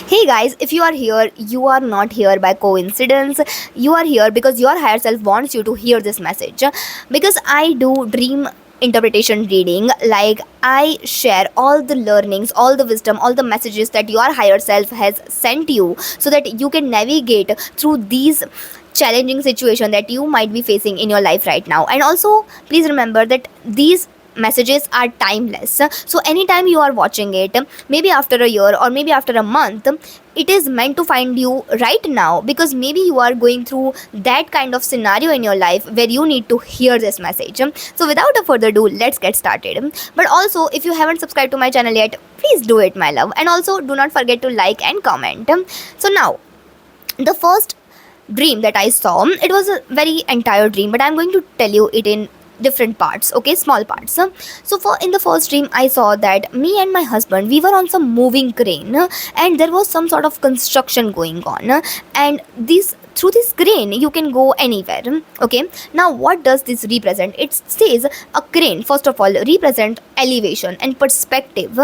Hey guys, if you are here, you are not here by coincidence. You are here because your higher self wants you to hear this message. Because I do dream interpretation reading, like I share all the learnings, all the wisdom, all the messages that your higher self has sent you so that you can navigate through these challenging situation that you might be facing in your life right now. And also please remember that these messages are timeless, so anytime you are watching it, maybe after a year or maybe after a month, it is meant to find you right now, because maybe you are going through that kind of scenario in your life where you need to hear this message. So without a further ado, let's get started. But also, if you haven't subscribed to my channel yet, please do it, my love, and also do not forget to like and comment. So now, the first dream that I saw, it was a very entire dream, but I'm going to tell you it in different parts, okay, small parts. So for in the first dream, I saw that me and my husband, we were on some moving crane, and there was some sort of construction going on, and this through this crane you can go anywhere. Okay, now what does this represent? It says a crane, first of all, represent elevation and perspective,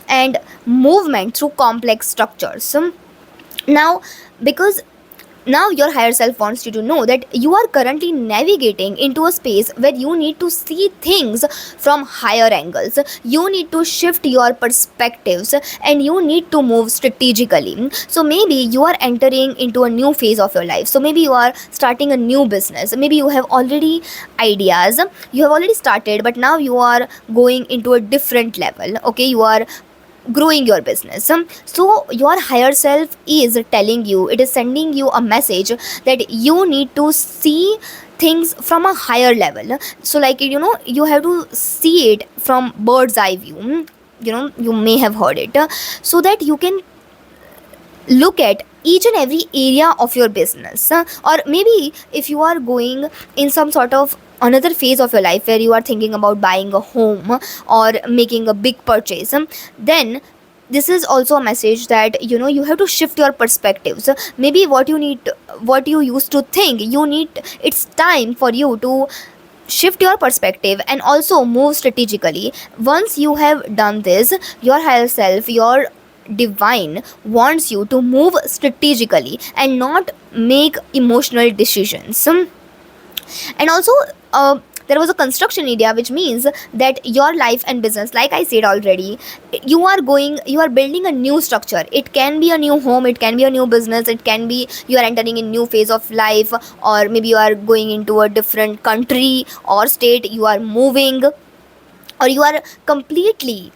and movement through complex structures. Now, because now your higher self wants you to know that you are currently navigating into a space where you need to see things from higher angles. You need to shift your perspectives and you need to move strategically. So maybe you are entering into a new phase of your life. So maybe you are starting a new business. Maybe you have already ideas, you have already started, but now you are going into a different level. Okay, you are growing your business. So your higher self is telling you, it is sending you a message that you need to see things from a higher level. So like, you have to see it from bird's eye view. You may have heard it, so that you can look at each and every area of your business. Or maybe if you are going in some sort of another phase of your life where you are thinking about buying a home or making a big purchase, then this is also a message that you have to shift your perspectives. Maybe what you used to think, it's time for you to shift your perspective and also move strategically. Once you have done this, your higher self, your divine, wants you to move strategically and not make emotional decisions. And also, there was a construction area, which means that your life and business, like I said already, you are building a new structure. It can be a new home, it can be a new business, it can be you are entering a new phase of life, or maybe you are going into a different country or state, you are moving, or you are completely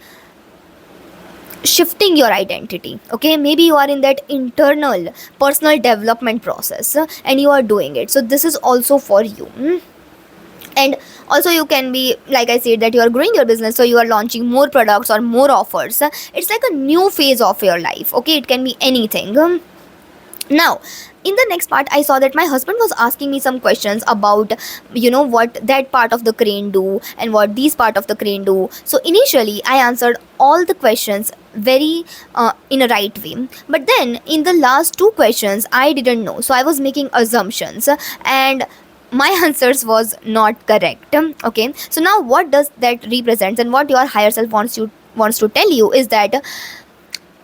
shifting your identity. Okay, maybe you are in that internal personal development process, and you are doing it. So this is also for you. And also, you can be, like I said, that you are growing your business, so you are launching more products or more offers. It's like a new phase of your life. Okay, it can be anything. Now, in the next part, I saw that my husband was asking me some questions about, what that part of the crane do and what these part of the crane do. So initially, I answered all the questions very in a right way. But then in the last two questions, I didn't know. So I was making assumptions, and my answers was not correct. Okay. So now what does that represent, and what your higher self wants to tell you is that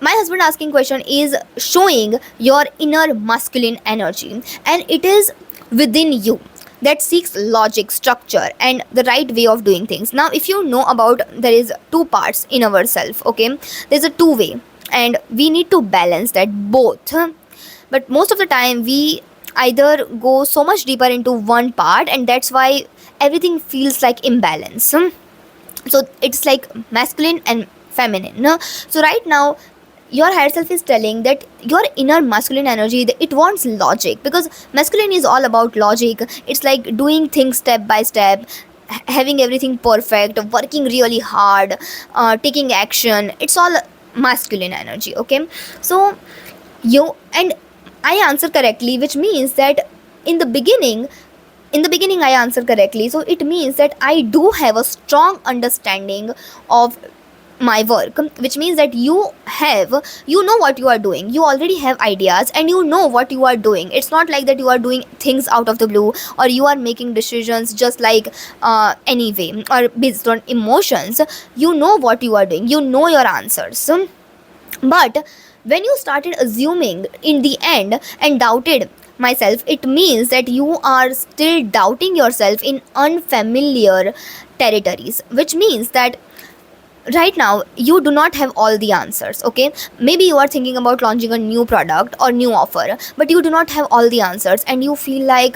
my husband asking question is showing your inner masculine energy, and it is within you that seeks logic, structure, and the right way of doing things. Now if you know about, there is two parts in ourself. Okay, there's a two way, and we need to balance that both. But most of the time we either go so much deeper into one part, and that's why everything feels like imbalance. So it's like masculine and feminine. So right now your higher self is telling that your inner masculine energy, it wants logic, because masculine is all about logic. It's like doing things step by step, having everything perfect, working really hard, taking action. It's all masculine energy. Okay, so you and I answer correctly, which means that in the beginning I answer correctly, so it means that I do have a strong understanding of my work, which means that you know what you are doing. You already have ideas and you know what you are doing. It's not like that you are doing things out of the blue, or you are making decisions just like anyway, or based on emotions. You know what you are doing, you know your answers. But When you started assuming in the end and doubted myself, it means that you are still doubting yourself in unfamiliar territories, which means that right now you do not have all the answers. Okay, maybe you are thinking about launching a new product or new offer, but you do not have all the answers, and you feel like,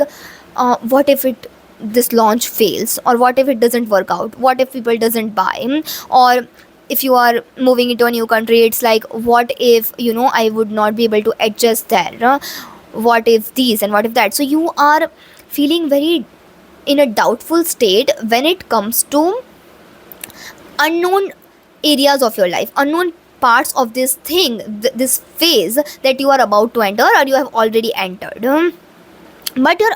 what if it this launch fails, or what if it doesn't work out, what if people doesn't buy, or if you are moving into a new country, it's like, what if I would not be able to adjust there, what if these and what if that. So you are feeling very in a doubtful state when it comes to unknown areas of your life, unknown parts of this thing, this phase that you are about to enter or you have already entered. But your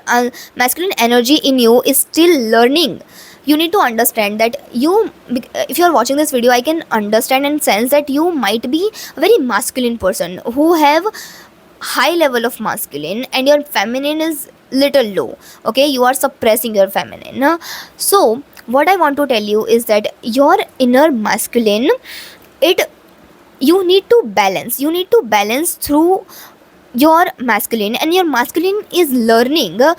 masculine energy in you is still learning. You need to understand that if you are watching this video, I can understand and sense that you might be a very masculine person who have high level of masculine, and your feminine is little low. Okay, you are suppressing your feminine. So what I want to tell you is that your inner masculine, it you need to balance through your masculine, and your masculine is learning to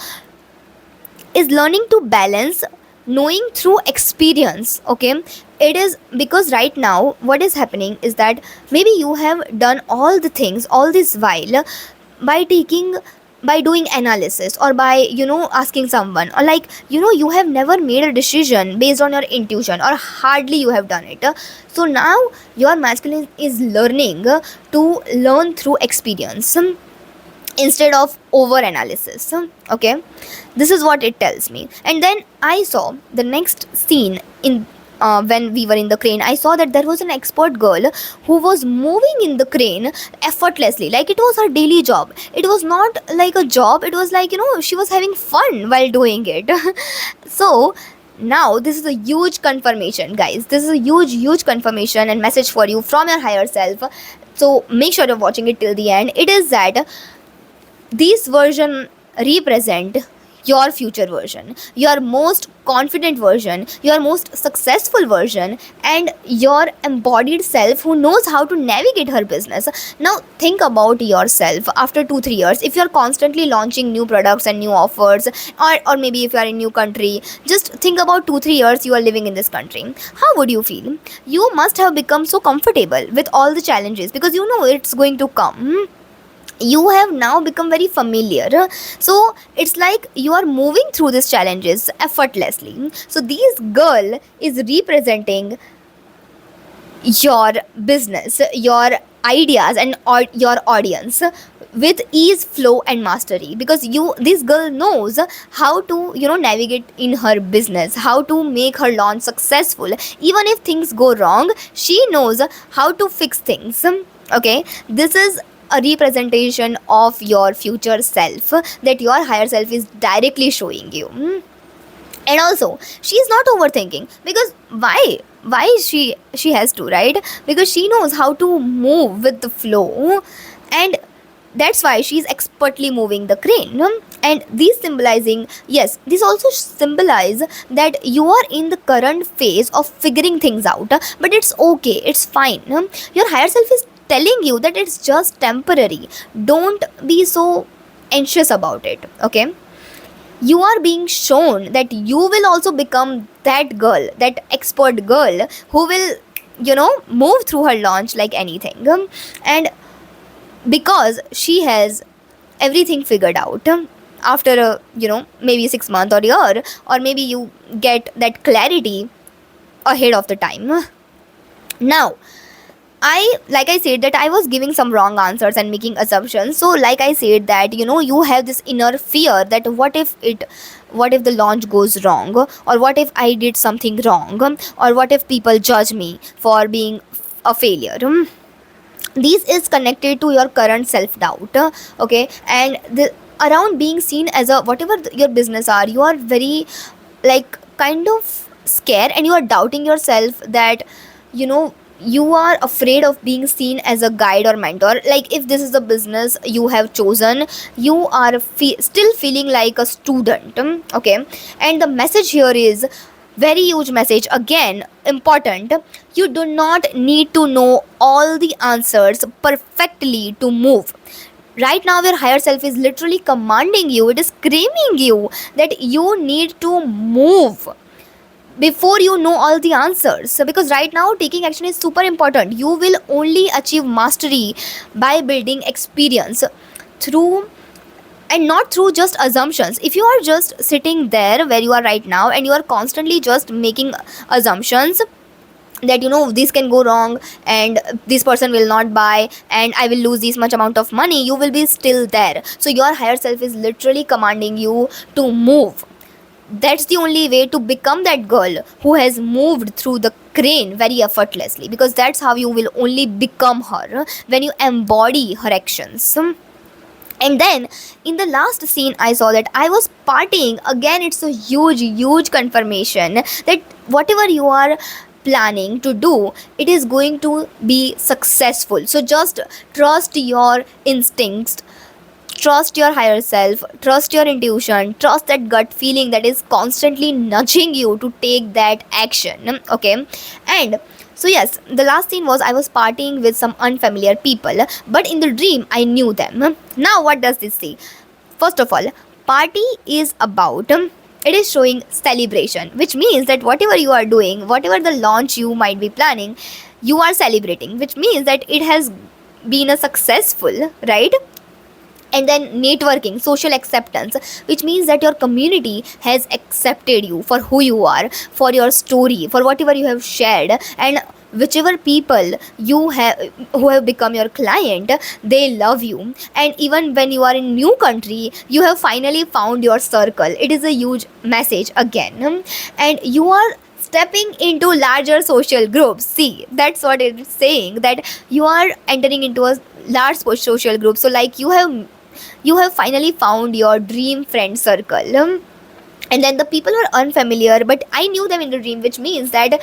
balance, knowing through experience. Okay, it is because right now what is happening is that maybe you have done all the things all this while by taking by doing analysis, or by asking someone, or like you have never made a decision based on your intuition, or hardly you have done it. So now your masculine is learning to learn through experience, instead of over analysis. Okay, this is what it tells me. And then I saw the next scene in when we were in the crane. I saw that there was an expert girl who was moving in the crane effortlessly, like it was her daily job. It was not like a job, it was like she was having fun while doing it. So now this is a huge confirmation, guys. This is a huge confirmation and message for you from your higher self. So make sure you're watching it till the end. It is that these version represent your future version, your most confident version, your most successful version, and your embodied self who knows how to navigate her business. Now think about yourself after 2 3 years. If you're constantly launching new products and new offers, or maybe if you are in new country, just think about 2 3 years you are living in this country. How would you feel? You must have become so comfortable with all the challenges because you know it's going to come. You have now become very familiar, so it's like you are moving through these challenges effortlessly. So this girl is representing your business, your ideas, and your audience with ease, flow, and mastery, because this girl knows how to navigate in her business, how to make her launch successful. Even if things go wrong, she knows how to fix things. Okay, this is a representation of your future self that your higher self is directly showing you. And also she is not overthinking, because why she has to, right? Because she knows how to move with the flow, and that's why she's expertly moving the crane. And these symbolizing, yes, this also symbolize that you are in the current phase of figuring things out, but it's okay, it's fine. Your higher self is telling you that it's just temporary. Don't be so anxious about it. Okay, you are being shown that you will also become that girl, that expert girl who will move through her launch like anything. And because she has everything figured out, after a maybe 6 months or year, or maybe you get that clarity ahead of the time. Now like I said that I was giving some wrong answers and making assumptions. So like I said that you have this inner fear that what if the launch goes wrong, or what if I did something wrong, or what if people judge me for being a failure. This is connected to your current self doubt. Okay, and around being seen as a whatever your business are, you are very like kind of scared, and you are doubting yourself that you are afraid of being seen as a guide or mentor. Like if this is a business you have chosen, you are still feeling like a student. Okay, and the message here is Very huge message again, important. You do not need to know all the answers perfectly to move. Right now your higher self is literally commanding you, it is screaming you that you need to move before you know all the answers. So because right now taking action is super important. You will only achieve mastery by building experience through, and not through just assumptions. If you are just sitting there where you are right now and you are constantly just making assumptions that this can go wrong and this person will not buy and I will lose this much amount of money, you will be still there. So your higher self is literally commanding you to move. That's the only way to become that girl who has moved through the crane very effortlessly, because that's how you will only become her, when you embody her actions. And then in the last scene I saw that I was partying again. It's a huge confirmation that whatever you are planning to do, it is going to be successful. So just trust your instincts, trust your higher self, trust your intuition, trust that gut feeling that is constantly nudging you to take that action. Okay. And so yes, the last scene was I was partying with some unfamiliar people, but in the dream I knew them. Now what does this say? First of all, party is about, it is showing celebration, which means that whatever you are doing, whatever the launch you might be planning, you are celebrating, which means that it has been a successful, right? And then networking, social acceptance, which means that your community has accepted you for who you are, for your story, for whatever you have shared. And whichever people you have who have become your client, they love you. And even when you are in new country, you have finally found your circle. It is a huge message again. And you are stepping into larger social groups. See, that's what it is saying, that you are entering into a large social group. So like you have finally found your dream friend circle. And then the people were unfamiliar, but I knew them in the dream, which means that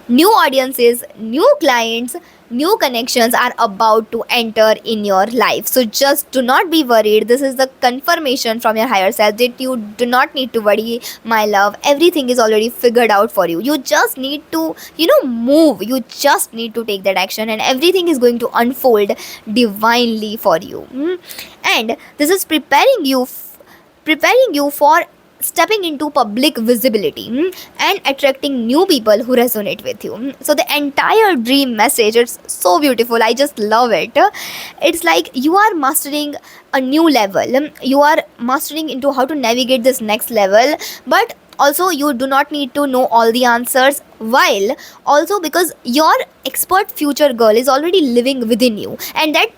new audiences, new clients, new connections are about to enter in your life. So just do not be worried. This is the confirmation from your higher self that you do not need to worry, my love. Everything is already figured out for you. You just need to move. You just need to take that action, and everything is going to unfold divinely for you. And this is preparing you for stepping into public visibility, and attracting new people who resonate with you. So the entire dream message, it's so beautiful. I just love it. It's like you are mastering a new level. You are mastering into how to navigate this next level, but also you do not need to know all the answers, while also because your expert future girl is already living within you, and that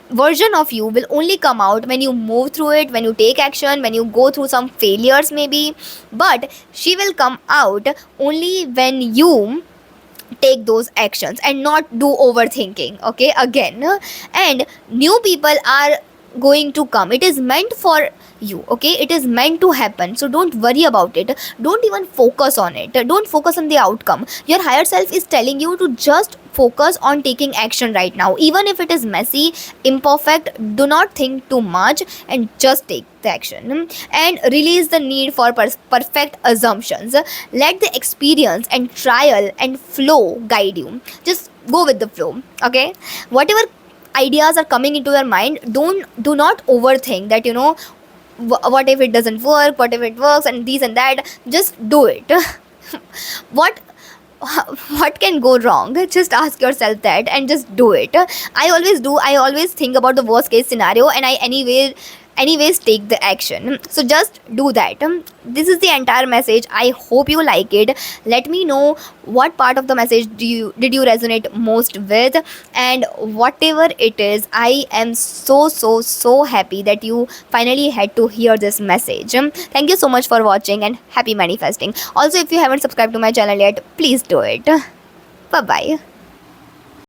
version of you will only come out when you move through it, when you take action, when you go through some failures maybe. But she will come out only when you take those actions and not do overthinking. Okay, again. And new people are going to come. It is meant for you. Okay, it is meant to happen. So don't worry about it. Don't even focus on it. Don't focus on the outcome. Your higher self is telling you to just focus on taking action right now, even if it is messy, imperfect. Do not think too much and just take the action, and release the need for perfect assumptions. Let the experience and trial and flow guide you. Just go with the flow. Okay, whatever ideas are coming into your mind, do not overthink that, what if it doesn't work, what if it works, and this and that. Just do it. what what can go wrong? Just ask yourself that and just do it. I always think about the worst case scenario, and I anyways take the action. So just do that. This is the entire message. I hope you like it. Let me know what part of the message did you resonate most with, and whatever it is, I am so happy that you finally had to hear this message. Thank you so much for watching, and happy manifesting. Also, if you haven't subscribed to my channel yet, please do it. Bye bye.